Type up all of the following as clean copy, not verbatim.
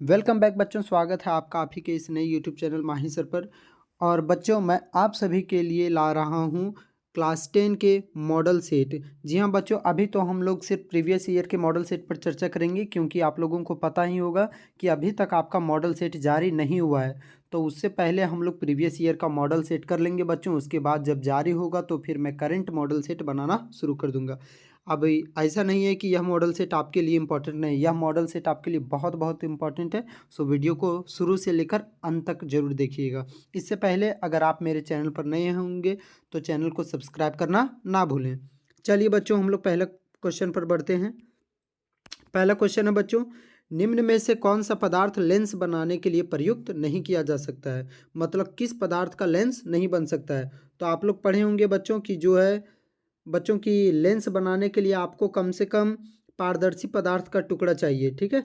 Welcome back बच्चों, स्वागत है आपका आप ही के इस नए यूट्यूब चैनल माही सर पर। और बच्चों, मैं आप सभी के लिए ला रहा हूँ क्लास 10 के मॉडल सेट। जी हाँ बच्चों, अभी तो हम लोग सिर्फ प्रीवियस ईयर के मॉडल सेट पर चर्चा करेंगे, क्योंकि आप लोगों को पता ही होगा कि अभी तक आपका मॉडल सेट जारी नहीं हुआ है। तो उससे पहले हम लोग प्रीवियस ईयर का मॉडल सेट कर लेंगे बच्चों। उसके बाद जब जारी होगा तो फिर मैं करंट मॉडल सेट बनाना शुरू कर दूंगा। अब ऐसा नहीं है कि यह मॉडल सेट आपके लिए इम्पोर्टेंट नहीं, यह मॉडल सेट आपके लिए बहुत बहुत इम्पोर्टेंट है। सो वीडियो को शुरू से लेकर अंत तक जरूर देखिएगा। इससे पहले अगर आप मेरे चैनल पर नए होंगे तो चैनल को सब्सक्राइब करना ना भूलें। चलिए बच्चों, हम लोग पहले क्वेश्चन पर बढ़ते हैं। पहला क्वेश्चन है बच्चों, निम्न में से कौन सा पदार्थ लेंस बनाने के लिए प्रयुक्त नहीं किया जा सकता है। मतलब किस पदार्थ का लेंस नहीं बन सकता है। तो आप लोग पढ़े होंगे बच्चों की जो है बच्चों की लेंस बनाने के लिए आपको कम से कम पारदर्शी पदार्थ का टुकड़ा चाहिए। ठीक है,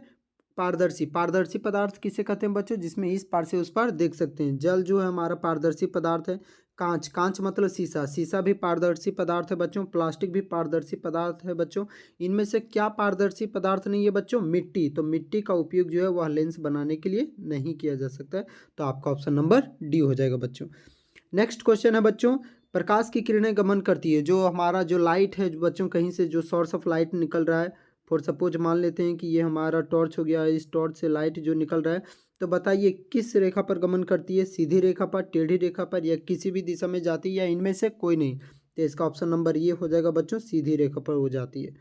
पारदर्शी पारदर्शी पदार्थ किसे कहते हैं बच्चों, जिसमें इस पार से उस पार देख सकते हैं। जल जो है हमारा पारदर्शी पदार्थ है। कांच, कांच मतलब शीशा, शीशा भी पारदर्शी पदार्थ है बच्चों। प्लास्टिक भी पारदर्शी पदार्थ है बच्चों। इनमें से क्या पारदर्शी पदार्थ नहीं है बच्चों, मिट्टी। तो मिट्टी का उपयोग जो है वह लेंस बनाने के लिए नहीं किया जा सकता है। तो आपका ऑप्शन नंबर डी हो जाएगा बच्चों। नेक्स्ट क्वेश्चन है बच्चों, प्रकाश की किरणें गमन करती है। जो हमारा जो लाइट है बच्चों, कहीं से जो सोर्स ऑफ लाइट निकल रहा है, फॉर सपोज मान लेते हैं कि ये हमारा टॉर्च हो गया, इस टॉर्च से लाइट जो निकल रहा है, तो बताइए किस रेखा पर गमन करती है। सीधी रेखा पर, टेढ़ी रेखा पर, या किसी भी दिशा में जाती है, या इनमें से कोई नहीं। तो इसका ऑप्शन नंबर ये हो जाएगा बच्चों, सीधी रेखा पर हो जाती है।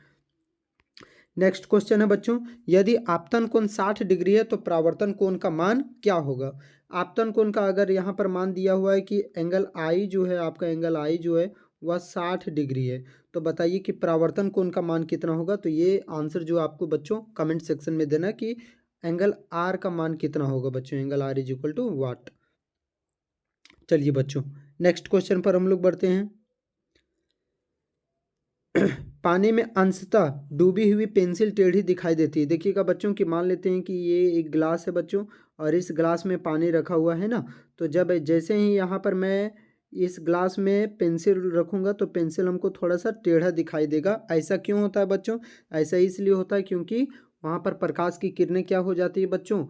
नेक्स्ट क्वेश्चन है बच्चों, यदि आपतन कोण 60 डिग्री है तो परावर्तन कोण का मान क्या होगा। आपतन कोण का अगर यहाँ पर मान दिया हुआ है कि एंगल आई जो है, आपका एंगल आई जो है वह 60 डिग्री है, तो बताइए कि परावर्तन कोण का मान कितना होगा। तो ये आंसर जो आपको बच्चों कमेंट सेक्शन में देना कि एंगल आर का मान कितना होगा बच्चों। Angle R is equal to what. चलिए बच्चों, नेक्स्ट क्वेश्चन पर हम लोग बढ़ते हैं। पानी में अंशतः डूबी हुई पेंसिल टेढ़ी दिखाई देती है। देखिएगा बच्चों कि मान लेते हैं कि ये एक ग्लास है बच्चों, और इस ग्लास में पानी रखा हुआ है ना। तो जब जैसे ही यहाँ पर मैं इस ग्लास में पेंसिल रखूँगा तो पेंसिल हमको थोड़ा सा टेढ़ा दिखाई देगा। ऐसा क्यों होता है बच्चों, ऐसा इसलिए होता है क्योंकि वहाँ पर प्रकाश की किरणें क्या हो जाती है बच्चों,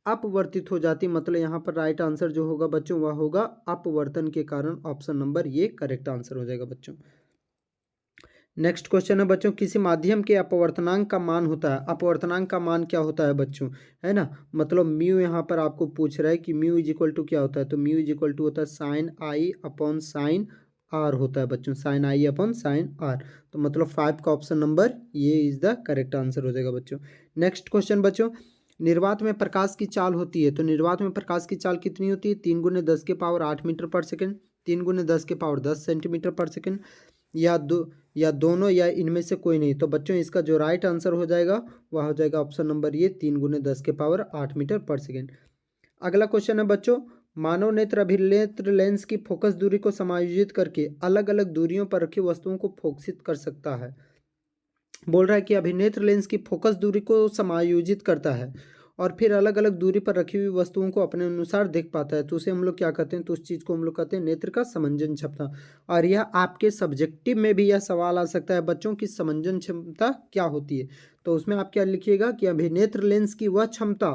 अपवर्तित हो जाती। मतलब यहाँ पर राइट आंसर जो होगा बच्चों वह होगा अपवर्तन के कारण। ऑप्शन नंबर ये करेक्ट आंसर हो जाएगा बच्चों। नेक्स्ट क्वेश्चन है बच्चों, किसी माध्यम के अपवर्तनांक का मान होता है। अपवर्तनांक का मान क्या होता है बच्चों, है ना। मतलब म्यू यहाँ पर आपको पूछ रहा है कि म्यू इज इक्वल टू क्या होता है। तो म्यू इज इक्वल टू होता है sine i upon sine r होता है बच्चों, sine i upon sine r. तो मतलब 5 का ऑप्शन नंबर ये इज द करेक्ट आंसर हो जाएगा बच्चों। नेक्स्ट क्वेश्चन बच्चों, निर्वात में प्रकाश की चाल होती है। तो निर्वात में प्रकाश की चाल कितनी होती है, 3 गुने 10 के पावर 8 मीटर पर सेकेंड, 3 गुने 10 के पावर 10 सेंटीमीटर पर सेकेंड, या दोनों, या इनमें से कोई नहीं। तो बच्चों इसका जो राइट आंसर हो जाएगा वह हो जाएगा ऑप्शन नंबर ये, 3 गुने 10 के पावर 8 मीटर पर सेकेंड। अगला क्वेश्चन है बच्चों, मानव नेत्र अभिनेत्र लेंस की फोकस दूरी को समायोजित करके अलग अलग दूरियों पर रखी वस्तुओं को फोकसित कर सकता है। बोल रहा है कि अभिनेत्र लेंस की फोकस दूरी को समायोजित करता है और फिर अलग अलग दूरी पर रखी हुई वस्तुओं को अपने अनुसार देख पाता है। तो उसे हम लोग क्या कहते हैं, तो उस चीज़ को हम लोग कहते हैं नेत्र का समंजन क्षमता। और यह आपके सब्जेक्टिव में भी यह सवाल आ सकता है बच्चों की समंजन क्षमता क्या होती है। तो उसमें आप क्या लिखिएगा कि अभिनेत्र लेंस की वह क्षमता,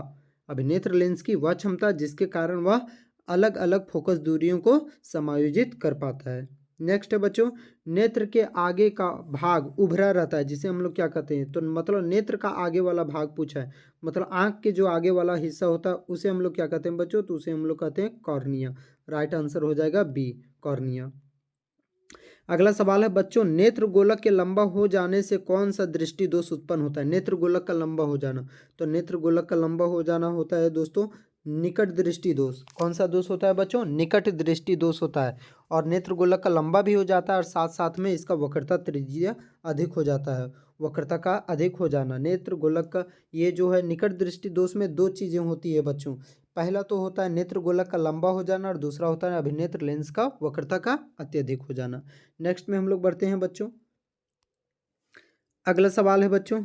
अभिनेत्र लेंस की वह क्षमता जिसके कारण वह अलग अलग फोकस दूरियों को समायोजित कर पाता है। नेक्स्ट है बच्चों, नेत्र के आगे का भाग उभरा रहता है, जिसे हम लोग क्या कहते हैं। तो मतलब नेत्र का आगे वाला भाग पूछा है, मतलब आंख के जो आगे वाला हिस्सा होता है उसे हम लोग क्या कहते हैं बच्चों, तो उसे हम लोग कहते हैं कॉर्निया। राइट आंसर हो जाएगा बी, कॉर्निया। अगला सवाल है बच्चों, नेत्र गोलक के लंबा हो जाने से कौन सा दृष्टि दोष उत्पन्न होता है। नेत्र गोलक का लंबा हो जाना, तो नेत्र गोलक का लंबा हो जाना होता है दोस्तों निकट दृष्टि दोष। कौन सा दोष होता है बच्चों, निकट दृष्टि दोष होता है। और नेत्र गोलक का लंबा भी हो जाता है और साथ साथ में इसका वक्रता त्रिज्या अधिक हो जाता है। वक्रता का अधिक हो जाना, नेत्र गोलक का ये जो है निकट दृष्टि दोष में दो चीजें होती है बच्चों। पहला तो होता है नेत्र गोलक का लंबा हो जाना, और दूसरा होता है अभिनेत्र लेंस का वक्रता का अत्यधिक हो जाना। नेक्स्ट में हम लोग बढ़ते हैं बच्चों। अगला सवाल है बच्चों,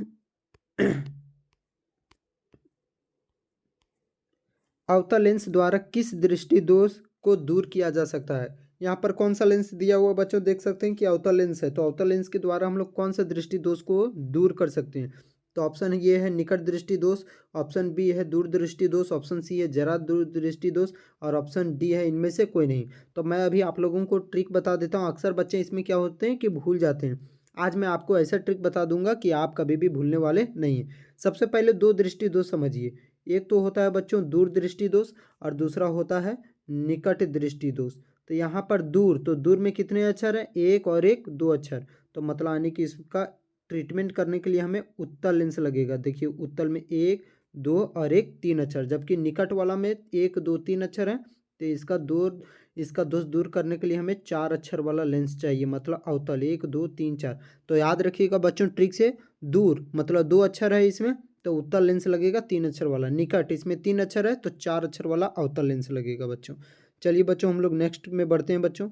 अवतल लेंस द्वारा किस दृष्टि दोष को दूर किया जा सकता है। यहाँ पर कौन सा लेंस दिया हुआ बच्चों, देख सकते हैं कि अवतल लेंस है। तो अवतल लेंस के द्वारा हम लोग कौन सा दृष्टि दोष को दूर कर सकते हैं। तो ऑप्शन ये है निकट दृष्टि दोष, ऑप्शन बी है दूर दृष्टि दोष, ऑप्शन सी है जरा दूर दृष्टि दोष और ऑप्शन डी है इनमें से कोई नहीं। तो मैं अभी आप लोगों को ट्रिक बता देता हूँ। अक्सर बच्चे इसमें क्या होते हैं कि भूल जाते हैं। आज मैं आपको ऐसा ट्रिक बता दूंगा कि आप कभी भी भूलने वाले नहीं हैं। सबसे पहले दो दृष्टि दोष समझिए। एक तो होता है बच्चों दूर दृष्टि दोष और दूसरा होता है निकट दृष्टि दोष। तो यहाँ पर दूर, तो दूर में कितने अक्षर हैं? एक और एक, दो अक्षर। तो मतलब यानी कि इसका ट्रीटमेंट करने के लिए हमें उत्तल लेंस लगेगा। देखिए उत्तल में एक, दो और एक, तीन अक्षर, जबकि निकट वाला में एक, दो, तीन अक्षर हैं। तो इसका दोष दूर करने के लिए हमें चार अक्षर वाला लेंस चाहिए, मतलब अवतल, एक, दो, तीन, चार। तो याद रखिएगा बच्चों ट्रिक से, दूर मतलब दो अक्षर है इसमें तो उत्तल लेंस लगेगा तीन अक्षर वाला, निकट इसमें तीन अक्षर है तो चार अक्षर वाला अवतल लेंस लगेगा बच्चों। चलिए बच्चों हम लोग नेक्स्ट में बढ़ते हैं बच्चों।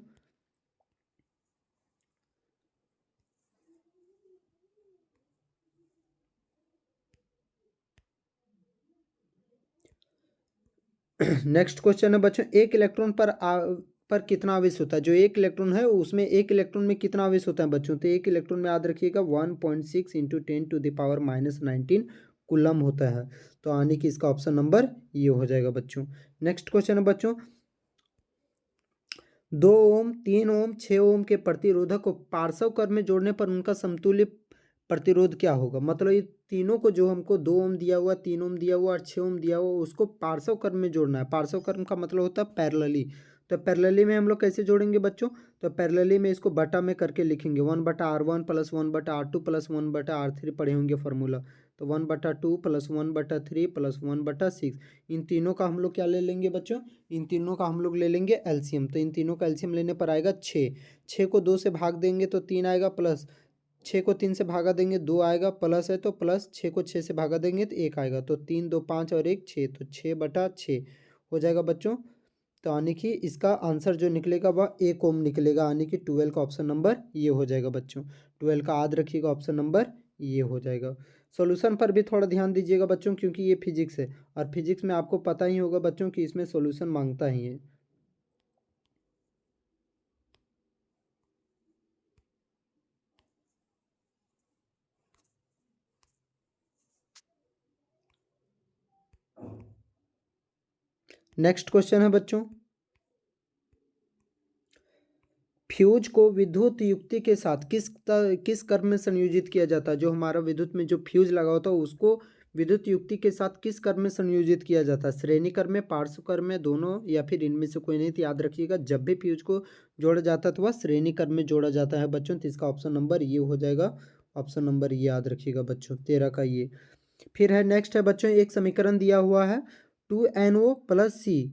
नेक्स्ट क्वेश्चन है बच्चों, एक इलेक्ट्रॉन पर कितना आवेश होता है? जो एक इलेक्ट्रॉन है उसमें एक इलेक्ट्रॉन में कितना आवेश होता है बच्चों? तो एक इलेक्ट्रॉन में याद रखिएगा 1.6 इंटू 10⁻⁻19 कूलम होता है। तो आने की इसका ऑप्शन नंबर ये हो जाएगा बच्चों। नेक्स्ट क्वेश्चन है बच्चों, 2 ओम, 3 ओम, 6 ओम के प्रतिरोधक को पार्श्व क्रम में जोड़ने पर उनका समतुल्य प्रतिरोध क्या होगा? मतलब ये तीनों को, जो हमको 2 ओम दिया हुआ, 3 ओम दिया हुआ और 6 ओम दिया हुआ, उसको पार्श्व क्रम में जोड़ना है। पार्श्व क्रम का मतलब होता है पैरेलली। तो पैरेलली में हम लोग कैसे जोड़ेंगे बच्चों? तो पैरेलली में इसको बटा में करके लिखेंगे, 1/R1 plus 1/R2 plus 1/R3 पढ़े होंगे फॉर्मूला। तो 1/2 प्लस 1/3 प्लस 1/6, इन तीनों का हम लोग क्या ले लेंगे बच्चों? इन तीनों का हम लोग ले लेंगे एलसीएम। तो इन तीनों का एलसीएम लेने पर आएगा 6। 6 को 2 से भाग देंगे तो 3 आएगा, प्लस 6 को 3 से भागा देंगे 2 आएगा, प्लस है तो प्लस 6 को 6 से भागा देंगे तो 1 आएगा। तो 3, 2, 5 और 1, 6, तो 6/6 हो जाएगा बच्चों। तो यानी कि इसका आंसर जो निकलेगा वह 1 ओम निकलेगा, यानी कि 12 का ऑप्शन नंबर ये हो जाएगा बच्चों। 12 का याद रखिएगा ऑप्शन नंबर ये हो जाएगा। सॉल्यूशन पर भी थोड़ा ध्यान दीजिएगा बच्चों, क्योंकि ये फिजिक्स है और फिजिक्स में आपको पता ही होगा बच्चों कि इसमें सॉल्यूशन मांगता ही है। नेक्स्ट क्वेश्चन है बच्चों, फ्यूज को विद्युत युक्ति के साथ किस कर्म में संयोजित किया जाता है? जो हमारा विद्युत में जो फ्यूज लगा होता है उसको विद्युत युक्ति के साथ किस कर्म में संयोजित किया जाता है? श्रेणी कर्म में, पार्श्व कर्म में, दोनों, या फिर इनमें से कोई नहीं? तो याद रखिएगा जब भी फ्यूज को जोड़ा जाता है तो वह श्रेणी कर्म में जोड़ा जाता है बच्चों। तो इसका ऑप्शन नंबर ये हो जाएगा, ऑप्शन नंबर ये याद रखिएगा बच्चों, 13 का ये। फिर है नेक्स्ट है बच्चों, एक समीकरण दिया हुआ है 2NO प्लस सी,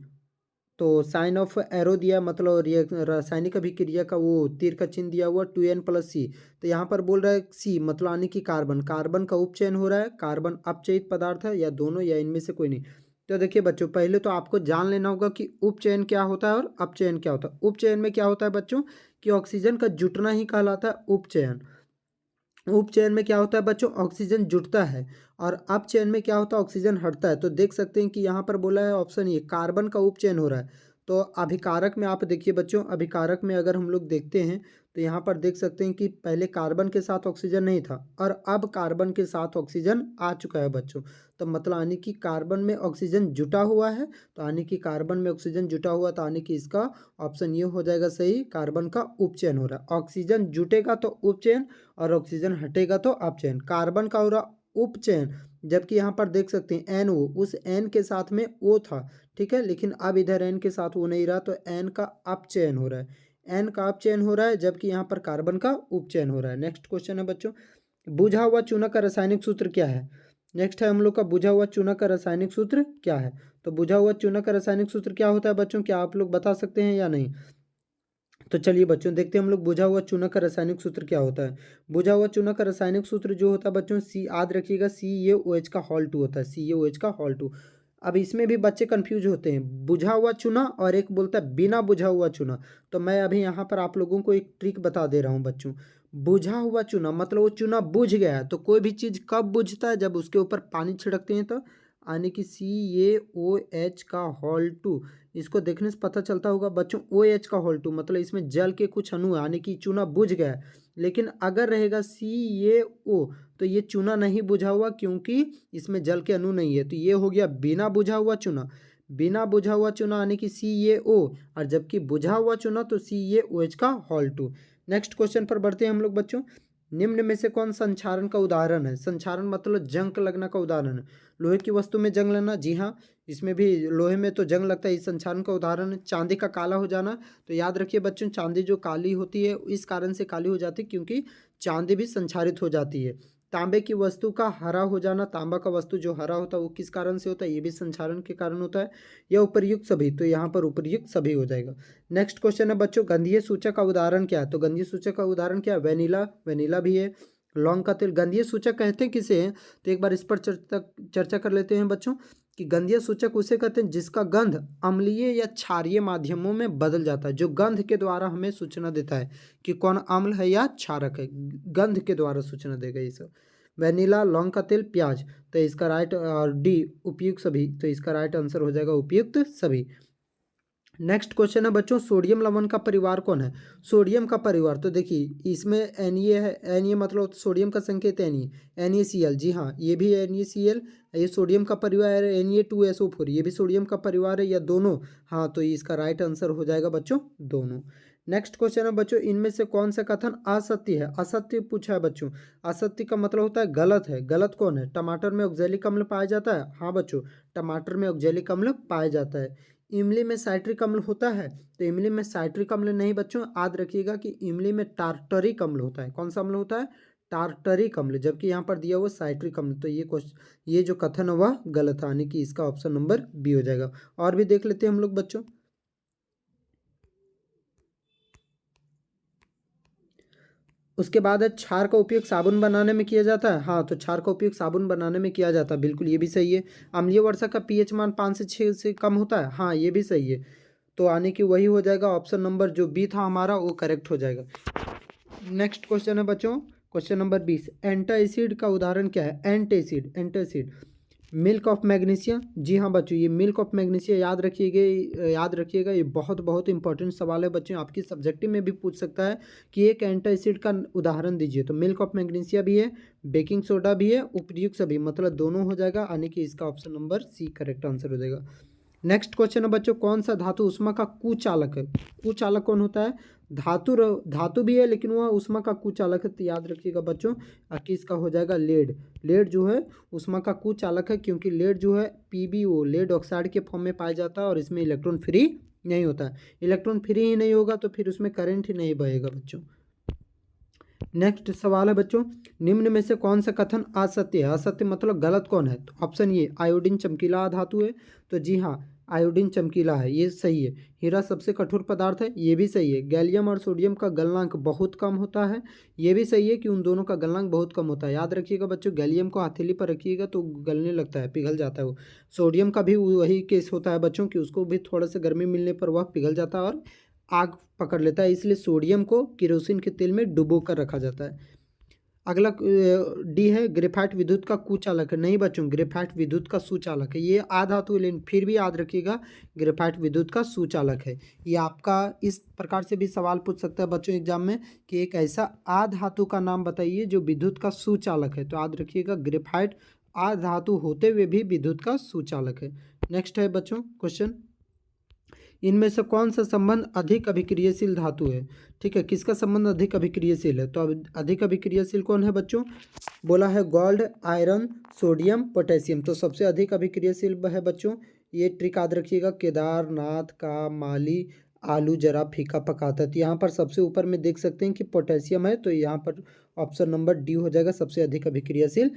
तो साइन ऑफ एरो दिया, मतलब रासायनिक अभिक्रिया का वो तीर का चिन्ह दिया हुआ 2N+C। तो यहाँ पर बोल रहा है सी, मतलब यानी कि कार्बन, कार्बन का उपचयन हो रहा है, कार्बन अपचयित पदार्थ है, या दोनों या इनमें से कोई नहीं। तो देखिए बच्चों पहले तो आपको जान लेना होगा कि उपचयन क्या होता है और अपचयन क्या होता है। उपचयन में क्या होता है बच्चों कि ऑक्सीजन का जुटना ही कहलाता है उपचयन। उपचयन में क्या होता है बच्चों? ऑक्सीजन जुटता है। और अपचयन में क्या होता है? ऑक्सीजन हटता है। तो देख सकते हैं कि यहाँ पर बोला है ऑप्शन ए, कार्बन का उपचयन हो रहा है। तो अभिकारक में आप देखिए बच्चों, अभिकारक में अगर हम लोग देखते हैं तो यहाँ पर देख सकते हैं कि पहले कार्बन के साथ ऑक्सीजन नहीं था और अब कार्बन के साथ ऑक्सीजन आ चुका है बच्चों। तो मतलब यानी कि कार्बन में ऑक्सीजन जुटा हुआ है, तो यानी कि कार्बन में ऑक्सीजन जुटा हुआ, तो यानी कि इसका ऑप्शन ये हो जाएगा सही, कार्बन का उपचयन हो रहा है। ऑक्सीजन जुटेगा तो उपचयन और ऑक्सीजन हटेगा तो अपचयन। कार्बन का हो रहा उपचयन, जबकि यहाँ पर देख सकते हैं एन ओ, उस एन के साथ में ओ था, ठीक है, लेकिन अब इधर एन के साथ वो नहीं रहा, तो एन का अपचयन हो रहा है, एन का अपचयन हो रहा है, जबकि यहाँ पर कार्बन का उपचयन हो रहा है। नेक्स्ट क्वेश्चन है बच्चों, बुझा हुआ चूना का रासायनिक सूत्र क्या है? नेक्स्ट है हम लोग का बुझा हुआ चूना का रासायनिक सूत्र क्या है? तो बुझा हुआ चूना का रासायनिक सूत्र क्या होता है बच्चों, क्या आप लोग बता सकते हैं या नहीं? तो चलिए बच्चों देखते हैं हम लोग बुझा हुआ चूना का रासायनिक सूत्र क्या होता है। बुझा हुआ चूना का रासायनिक सूत्र जो होता है बच्चों, सी, याद रखिएगा CaOH का हॉल 2 होता है, CaOH का हॉल 2। अब इसमें भी बच्चे कंफ्यूज होते हैं, बुझा हुआ चूना और एक बोलता है बिना बुझा हुआ चूना। तो मैं अभी यहाँ पर आप लोगों को एक ट्रिक बता दे रहा हूँ बच्चों। बुझा हुआ चूना मतलब वो चूना बुझ गया है। तो कोई भी चीज़ कब बुझता है? जब उसके ऊपर पानी छिड़कते हैं, तो यानी कि CaOH का हॉल 2, इसको देखने से पता चलता होगा बच्चों, OH का हॉल 2 मतलब इसमें जल के कुछ अणु है, यानी कि चूना बुझ गया है। लेकिन अगर रहेगा CaO तो ये चूना नहीं बुझा हुआ, क्योंकि इसमें जल के अणु नहीं है। तो ये हो गया बिना बुझा हुआ चूना। बिना बुझा हुआ चूना यानी कि CaO, और जबकि बुझा हुआ चूना तो CaOH का होल 2। नेक्स्ट क्वेश्चन पर बढ़ते हैं हम लोग बच्चों। निम्न में से कौन संक्षारण का उदाहरण है? संक्षारण मतलब जंग लगना का उदाहरण है। लोहे की वस्तु में जंग लगना, जी हाँ, इसमें भी लोहे में तो जंग लगता है, इस संक्षारण का उदाहरण है। चांदी का काला हो जाना, तो याद रखिए बच्चों, चांदी जो काली होती है इस कारण से काली हो जाती है क्योंकि चांदी भी संक्षारित हो जाती है। तांबे की वस्तु का हरा हो जाना, तांबा का वस्तु जो हरा होता है वो किस कारण से होता है? ये भी संक्षारण के कारण होता है। या उपर्युक्त सभी, तो यहाँ पर उपर्युक्त सभी हो जाएगा। नेक्स्ट क्वेश्चन है बच्चों, गंधीय सूचक का उदाहरण क्या है? तो गंधीय सूचक का उदाहरण क्या है? वेनिला, वेनिला भी है। लौंग का तेल। गंधीय सूचक कहते हैं किसे हैं? तो एक बार इस पर चर्चा कर लेते हैं बच्चों कि गंधीय सूचक उसे कहते हैं जिसका गंध अम्लीय या क्षारीय माध्यमों में बदल जाता है, जो गंध के द्वारा हमें सूचना देता है कि कौन अम्ल है या क्षारक है, गंध के द्वारा सूचना देगा ये सब। वेनिला, लौंग का तेल, प्याज, तो इसका राइट, और डी उपयुक्त सभी, तो इसका राइट आंसर हो जाएगा उपयुक्त सभी। नेक्स्ट क्वेश्चन है बच्चों, सोडियम लवण का परिवार कौन है? सोडियम का परिवार, तो देखिए इसमें Na है, Na मतलब सोडियम का संकेत NaCl, जी हाँ, ये भी NaCl, ये सोडियम का परिवार है। Na2SO4 ये भी सोडियम का परिवार है, या दोनों? हाँ, तो इसका राइट आंसर हो जाएगा बच्चों दोनों। नेक्स्ट क्वेश्चन है बच्चों, इनमें से कौन सा कथन असत्य है? असत्य पूछा है बच्चों। असत्य का मतलब होता है गलत है। गलत कौन है? टमाटर में ऑक्जेलिक अम्ल पाया जाता है, हाँ बच्चों, टमाटर में ऑक्जेलिक अम्ल पाया जाता है। इमली में साइट्रिक अम्ल होता है, तो इमली में साइट्रिक अम्ल नहीं बच्चों, याद रखिएगा कि इमली में टार्टरिक अम्ल होता है। कौन सा अम्ल होता है? टार्टरिक अम्ल, जबकि यहाँ पर दिया हुआ साइट्रिक अम्ल। तो ये क्वेश्चन, ये जो कथन है वह गलत आने की, इसका ऑप्शन नंबर बी हो जाएगा। और भी देख लेते हैं हम लोग बच्चों। उसके बाद है क्षार का उपयोग साबुन बनाने में किया जाता है, हाँ, तो क्षार का उपयोग साबुन बनाने में किया जाता है, बिल्कुल ये भी सही है। अम्लीय वर्षा का पीएच मान 5 से 6 से कम होता है, हाँ, ये भी सही है। तो आने की वही हो जाएगा, ऑप्शन नंबर जो बी था हमारा वो करेक्ट हो जाएगा। नेक्स्ट क्वेश्चन है बच्चों, क्वेश्चन नंबर 20, एंटासिड का उदाहरण क्या है? Antacid, antacid, milk of magnesia, जी हाँ बच्चों, ये मिल्क ऑफ मैग्नीशिया याद रखिएगा, याद रखिएगा, ये बहुत बहुत इंपॉर्टेंट सवाल है बच्चों, आपकी सब्जेक्टिव में भी पूछ सकता है कि एक एंटासिड का उदाहरण दीजिए। तो मिल्क ऑफ मैग्नीशिया भी है, बेकिंग सोडा भी है, उपयुक्त सभी, मतलब दोनों हो जाएगा, यानी कि इसका option number C correct answer हो जाएगा। नेक्स्ट क्वेश्चन है बच्चों, कौन सा धातु ऊष्मा का कुचालक है? कुचालक कौन होता है? धातु भी है लेकिन वह ऊष्मा का कुचालक है, तो याद रखिएगा बच्चों, किसका हो जाएगा? लेड। लेड जो है ऊष्मा का कुचालक है, क्योंकि लेड जो है PbO, लेड ऑक्साइड के फॉर्म में पाया जाता है, और इसमें इलेक्ट्रॉन फ्री नहीं होता है। इलेक्ट्रॉन फ्री ही नहीं होगा तो फिर उसमें करंट ही नहीं बहेगा बच्चों। नेक्स्ट सवाल है बच्चों, निम्न में से कौन सा कथन असत्य है? असत्य मतलब गलत कौन है? तो ऑप्शन ये, आयोडीन चमकीला धातु है, तो जी हाँ, आयोडीन चमकीला है, ये सही है। हीरा सबसे कठोर पदार्थ है, ये भी सही है। गैलियम और सोडियम का गलनांक बहुत कम होता है, ये भी सही है कि उन दोनों का गलनांक बहुत कम होता है। याद रखिएगा बच्चों, गैलियम को हथेली पर रखिएगा तो गलने लगता है, पिघल जाता है वो। सोडियम का भी वही केस होता है बच्चों, कि उसको भी थोड़ा सा गर्मी मिलने पर वह पिघल जाता है और आग पकड़ लेता है, इसलिए सोडियम को केरोसिन के तेल में डुबो कर रखा जाता है। अगला डी है, ग्रेफाइट विद्युत का कुचालक है, नहीं बच्चों, ग्रेफाइट विद्युत का सुचालक है, ये आधातु, लेकिन फिर भी याद रखिएगा ग्रेफाइट विद्युत का सुचालक है। ये आपका इस प्रकार से भी सवाल पूछ सकता है बच्चों एग्जाम में कि एक ऐसा आधातु का नाम बताइए जो विद्युत का सुचालक है, तो याद रखिएगा ग्रेफाइट आधातु होते हुए भी विद्युत का सुचालक है। नेक्स्ट है बच्चों क्वेश्चन, इनमें से कौन सा संबंध अधिक अभिक्रियाशील धातु है? ठीक है, किसका संबंध अधिक अभिक्रियाशील है? तो अब अधिक अभिक्रियाशील कौन है बच्चों? बोला है गोल्ड, आयरन, सोडियम, पोटेशियम, तो सबसे अधिक अभिक्रियाशील है बच्चों, ये ट्रिक याद रखिएगा, केदारनाथ का माली आलू जरा फीका पकाता है, तो यहाँ पर सबसे ऊपर में देख सकते हैं कि पोटेशियम है, तो यहाँ पर ऑप्शन नंबर डी हो जाएगा, सबसे अधिक अभिक्रियाशील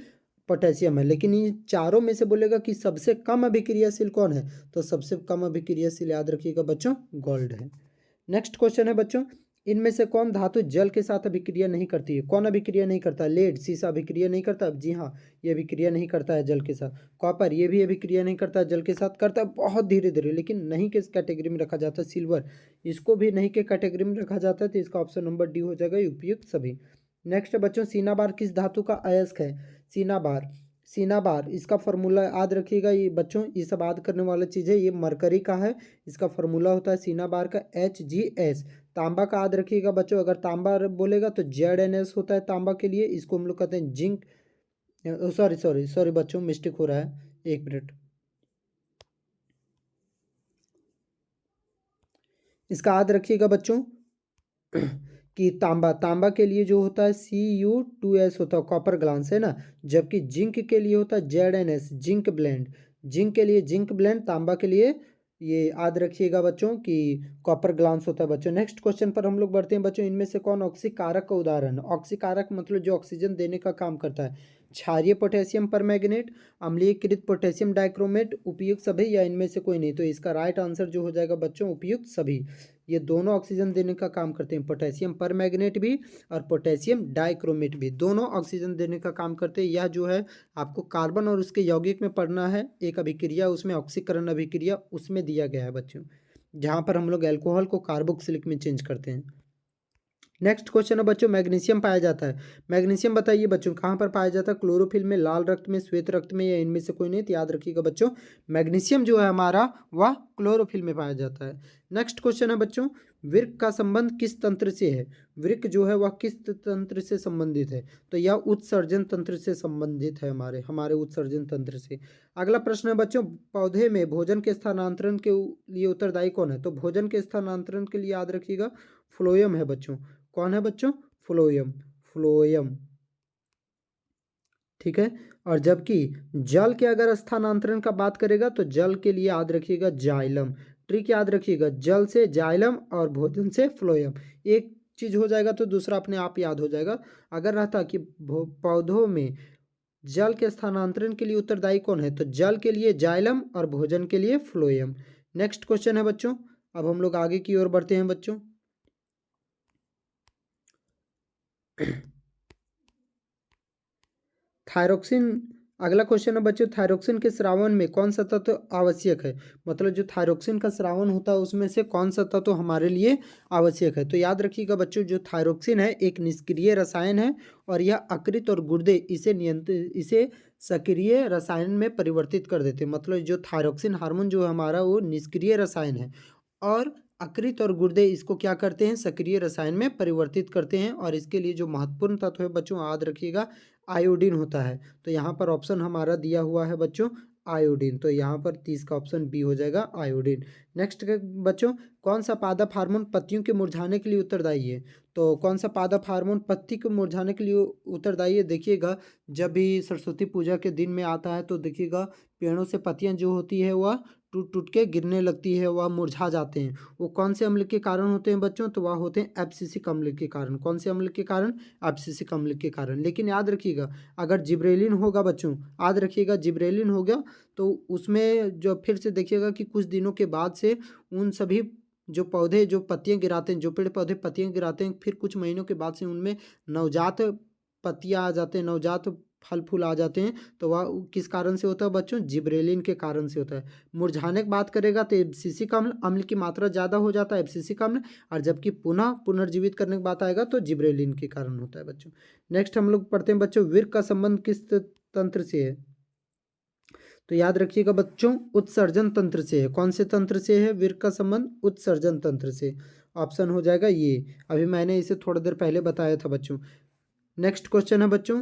पोटेशियम है। लेकिन ये चारों में से बोलेगा कि सबसे कम अभिक्रियाशील कौन है, तो सबसे कम अभिक्रियाशील याद रखिएगा बच्चों गोल्ड है। नेक्स्ट क्वेश्चन है बच्चों, इनमें से कौन धातु जल के साथ अभिक्रिया नहीं करती है? कौन अभिक्रिया नहीं करता? लेड, शीशा अभिक्रिया नहीं करता, जी हाँ, ये अभिक्रिया नहीं करता है जल के साथ। कॉपर, ये भी अभिक्रिया नहीं करता है जल के साथ, करता है बहुत धीरे धीरे, लेकिन नहीं किस कैटेगरी में रखा जाता है? सिल्वर, इसको भी नहीं के कैटेगरी में रखा जाता है, तो इसका ऑप्शन नंबर डी हो जाएगा उपयुक्त सभी। नेक्स्ट है बच्चों, सीनाबार किस धातु का अयस्क है? सीनाबार, सिनाबार, इसका फार्मूला याद रखिएगा ये बच्चों, ये सब याद करने वाला चीज़ है। ये मरकरी का है, इसका फार्मूला होता है सिनाबार का Hgs। तांबा का याद रखिएगा बच्चों, अगर तांबा बोलेगा तो Zns होता है तांबा के लिए, इसको हम लोग कहते हैं जिंक। सॉरी सॉरी सॉरी बच्चों, मिस्टेक हो रहा है, एक मिनट। इसका याद रखिएगा बच्चों कि तांबा, तांबा के लिए जो होता है Cu2s होता है, कॉपर ग्लांस है ना। जबकि जिंक के लिए होता है Zns, जिंक ब्लेंड। जिंक के लिए जिंक ब्लेंड, तांबा के लिए ये याद रखिएगा बच्चों कि कॉपर ग्लांस होता है बच्चों। नेक्स्ट क्वेश्चन पर हम लोग बढ़ते हैं बच्चों। इनमें से कौन ऑक्सीकारक का उदाहरण है? ऑक्सीकारक मतलब जो ऑक्सीजन देने का काम करता है। क्षारीय पोटेशियम परमैंगनेट, अम्लीयकृत पोटेशियम डाइक्रोमेट, उपयुक्त सभी या इनमें से कोई नहीं। तो इसका राइट आंसर जो हो जाएगा बच्चों उपयुक्त सभी। ये दोनों ऑक्सीजन देने का काम करते हैं, पोटेशियम परमैंगनेट भी और पोटेशियम डाइक्रोमेट भी, दोनों ऑक्सीजन देने का काम करते हैं। यह जो है आपको कार्बन और उसके यौगिक में पढ़ना है, एक अभिक्रिया उसमें ऑक्सीकरण अभिक्रिया उसमें दिया गया है बच्चों, जहाँ पर हम लोग अल्कोहल को कार्बोक्सिलिक में चेंज करते हैं। नेक्स्ट क्वेश्चन है बच्चों, मैग्नीशियम पाया जाता है। मैग्नीशियम बताइए बच्चों कहाँ पर पाया जाता है? क्लोरोफिल में, लाल रक्त में, श्वेत रक्त में या इनमें से कोई नहीं। तो याद रखिएगा बच्चों मैग्नीशियम जो है हमारा वह क्लोरोफिल में पाया जाता है। नेक्स्ट क्वेश्चन है बच्चों, वृक्क का संबंध किस तंत्र से है? वृक्क जो है वह किस तंत्र से संबंधित है? तो यह उत्सर्जन तंत्र से संबंधित है, हमारे उत्सर्जन तंत्र से। अगला प्रश्न है बच्चों, पौधे में भोजन के स्थानांतरण के लिए उत्तरदायी कौन है? तो भोजन के स्थानांतरण के लिए याद रखिएगा फ्लोएम है बच्चों। कौन है बच्चों? फ्लोएम, फ्लोएम, ठीक है। और जबकि जल के अगर स्थानांतरण का बात करेगा तो जल के लिए याद रखिएगा जाइलम। ट्रिक याद रखिएगा, जल से जाइलम और भोजन से फ्लोएम। एक चीज हो जाएगा तो दूसरा अपने आप याद हो जाएगा। अगर रहता कि पौधों में जल के स्थानांतरण के लिए उत्तरदायी कौन है, तो जल के लिए जाइलम और भोजन के लिए फ्लोएम। नेक्स्ट क्वेश्चन है बच्चों, अब हम लोग आगे की ओर बढ़ते हैं बच्चों। थायरोक्सिन, अगला क्वेश्चन है बच्चों, थायरोक्सिन के स्रावन में कौन सा तत्व आवश्यक है? मतलब जो थायरोक्सिन का स्रावन होता है उसमें से कौन सा तत्व हमारे लिए आवश्यक है? तो याद रखिएगा बच्चों, जो थायरोक्सिन है एक निष्क्रिय रसायन है और यह यकृत और गुर्दे इसे सक्रिय रसायन में परिवर्तित कर देते हैं। मतलब जो थायरोक्सिन हार्मोन जो है हमारा वो निष्क्रिय रसायन है और यकृत और गुर्दे इसको क्या करते हैं? सक्रिय रसायन में परिवर्तित करते हैं। और इसके लिए जो महत्वपूर्ण तत्व है बच्चों याद रखिएगा आयोडीन होता है। तो यहाँ पर ऑप्शन हमारा दिया हुआ है बच्चों आयोडीन, तो यहाँ पर 30 का ऑप्शन बी हो जाएगा आयोडीन। नेक्स्ट बच्चों, कौन सा पादप हार्मोन पत्तियों के मुरझाने के लिए उत्तरदायी है? तो कौन सा पादप हार्मोन पत्ती के मुरझाने के लिए उत्तरदायी है? देखिएगा जब भी सरस्वती पूजा के दिन में आता है तो देखिएगा पेड़ों से पत्तियां जो होती है वह टूट टूट के गिरने लगती है, वह मुरझा जाते हैं। वो कौन से अम्ल के कारण होते हैं बच्चों? तो वह होते हैं एब्सिसिक अम्ल के कारण। कौन से अम्ल के कारण? एब्सिसिक अम्ल के कारण। लेकिन याद रखिएगा अगर जिब्रेलिन होगा बच्चों, याद रखिएगा जिब्रेलिन हो गया तो उसमें जो फिर से देखिएगा कि कुछ दिनों के बाद से उन सभी जो पौधे जो पत्तियां गिराते हैं, जो पेड़ पौधे पत्तियां गिराते हैं, फिर कुछ महीनों के बाद से उनमें नवजात पत्तियां आ जाते हैं, नवजात फल फूल आ जाते हैं। तो वह किस कारण से होता है बच्चों? जिब्रेलिन के कारण से होता है। मुरझाने की बात करेगा तो एब्सिसिक अम्ल, अम्ल की मात्रा ज़्यादा हो जाता है एब्सिसिक अम्ल, और जबकि पुनः पुनर्जीवित करने की बात आएगा तो जिब्रेलिन के कारण होता है बच्चों। नेक्स्ट हम लोग पढ़ते हैं बच्चों, वृक्क का संबंध किस तंत्र से है? तो याद रखिएगा बच्चों उत्सर्जन तंत्र से है। कौन से तंत्र से है वृक्क का संबंध? उत्सर्जन तंत्र से। ऑप्शन हो जाएगा ये, अभी मैंने इसे थोड़ा देर पहले बताया था बच्चों। नेक्स्ट क्वेश्चन है बच्चों,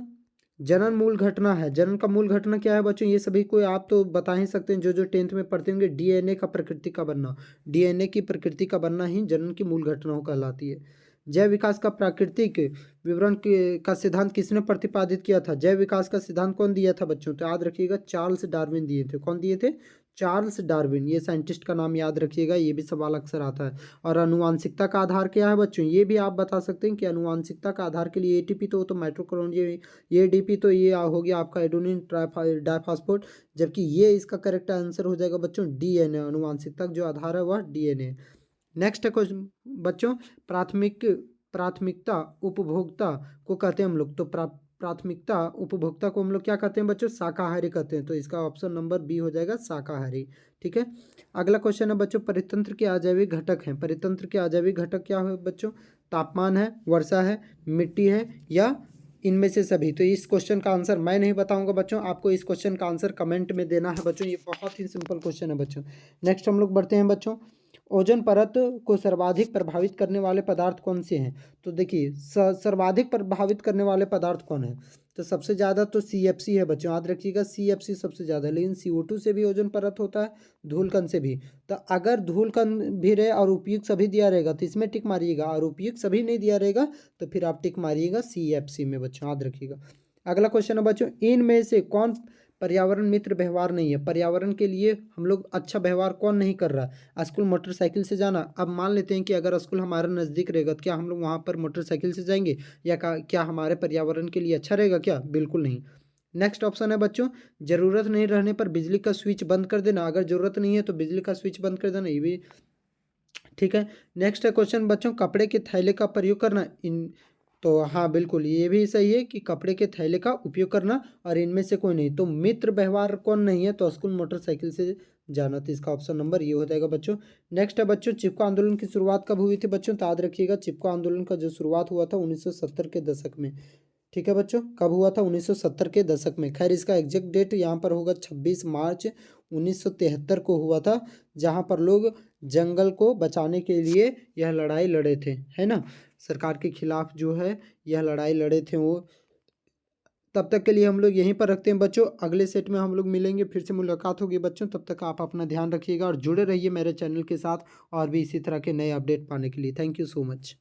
जनन मूल घटना है। जनन का मूल घटना क्या है बच्चों? ये सभी को आप तो बता ही सकते हैं, जो जो 10th में पढ़ते होंगे। डीएनए का प्रकृति का बनना, डीएनए की प्रकृति का बनना ही जनन की मूल घटनाओं कहलाती है। जैव विकास का प्राकृतिक विवरण का सिद्धांत किसने प्रतिपादित किया था? जैव विकास का सिद्धांत कौन दिया था बच्चों? तो याद रखिएगा चार्ल्स डार्विन दिए थे। कौन दिए थे? Charles Darwin. ये साइंटिस्ट का नाम याद रखिएगा, ये भी सवाल अक्सर आता है। और आनुवांशिकता का आधार क्या है बच्चों? ये भी आप बता सकते हैं कि आनुवांशिकता का आधार के लिए एटीपी तो माइटोकॉन्ड्रिया, ये एडीपी तो ये हो गया आपका एडेनिन डाइफॉस्फेट, जबकि ये इसका करेक्ट आंसर हो जाएगा बच्चों डीएनए। आनुवांशिकता जो आधार है वह डीएनए। नेक्स्ट है क्वेश्चन बच्चों, प्राथमिकता उपभोक्ता को कहते हैं हम लोग। तो प्राथमिकता उपभोक्ता को हम लोग क्या कहते हैं बच्चों? शाकाहारी कहते हैं। तो इसका ऑप्शन नंबर बी हो जाएगा शाकाहारी, ठीक है। अगला क्वेश्चन है बच्चों, परितंत्र के अजैविक घटक हैं। परितंत्र के अजैविक घटक क्या है बच्चों? तापमान है, वर्षा है, मिट्टी है या इनमें से सभी। तो इस क्वेश्चन का आंसर मैं नहीं बताऊंगा बच्चों, आपको इस क्वेश्चन का आंसर कमेंट में देना है बच्चों। ये बहुत ही सिंपल क्वेश्चन है बच्चों। नेक्स्ट हम लोग बढ़ते हैं बच्चों, ओजोन परत को सर्वाधिक प्रभावित करने वाले पदार्थ कौन से हैं? तो देखिए सर्वाधिक प्रभावित करने वाले पदार्थ कौन है? तो सबसे ज़्यादा तो CFC है बच्चों, याद रखिएगा CFC सबसे ज़्यादा, लेकिन CO2 से भी ओजोन परत होता है, धूलकण से भी। तो अगर धूलकण भी रहे और उपयुक्त सभी दिया रहेगा तो इसमें टिक मारिएगा, और उपयुक्त सभी नहीं दिया रहेगा तो फिर आप टिक मारिएगा CFC में बच्चों, याद रखिएगा। अगला क्वेश्चन है बच्चों, इनमें से कौन पर्यावरण मित्र व्यवहार नहीं है? पर्यावरण के लिए हम लोग अच्छा व्यवहार कौन नहीं कर रहा है? स्कूल मोटरसाइकिल से जाना। अब मान लेते हैं कि अगर स्कूल हमारे नज़दीक रहेगा तो क्या हम लोग वहाँ पर मोटरसाइकिल से जाएंगे? या क्या हमारे पर्यावरण के लिए अच्छा रहेगा क्या? बिल्कुल नहीं। नेक्स्ट ऑप्शन है बच्चों, जरूरत नहीं रहने पर बिजली का स्विच बंद कर देना। अगर जरूरत नहीं है तो बिजली का स्विच बंद कर देना, ये भी ठीक है। नेक्स्ट क्वेश्चन बच्चों, कपड़े के थैले का प्रयोग करना। इन तो हाँ बिल्कुल, ये भी सही है कि कपड़े के थैले का उपयोग करना, और इनमें से कोई नहीं। तो मित्र व्यवहार कौन नहीं है? तो स्कूल मोटरसाइकिल से जाना। तो इसका ऑप्शन नंबर ये हो जाएगा बच्चों। नेक्स्ट है बच्चों, चिपको आंदोलन की शुरुआत कब हुई थी बच्चों? तो याद रखिएगा, चिपको आंदोलन का जो शुरुआत हुआ था 1970 के दशक में। ठीक है बच्चों, कब हुआ था? 1970 के दशक में। खैर इसका एग्जैक्ट डेट यहाँ पर होगा 26 मार्च 1973 को हुआ था, जहाँ पर लोग जंगल को बचाने के लिए यह लड़ाई लड़े थे, है ना, सरकार के खिलाफ जो है यह लड़ाई लड़े थे वो। तब तक के लिए हम लोग यहीं पर रखते हैं बच्चों, अगले सेट में हम लोग मिलेंगे, फिर से मुलाकात होगी बच्चों। तब तक आप अपना ध्यान रखिएगा और जुड़े रहिए मेरे चैनल के साथ, और भी इसी तरह के नए अपडेट पाने के लिए। Thank you so much.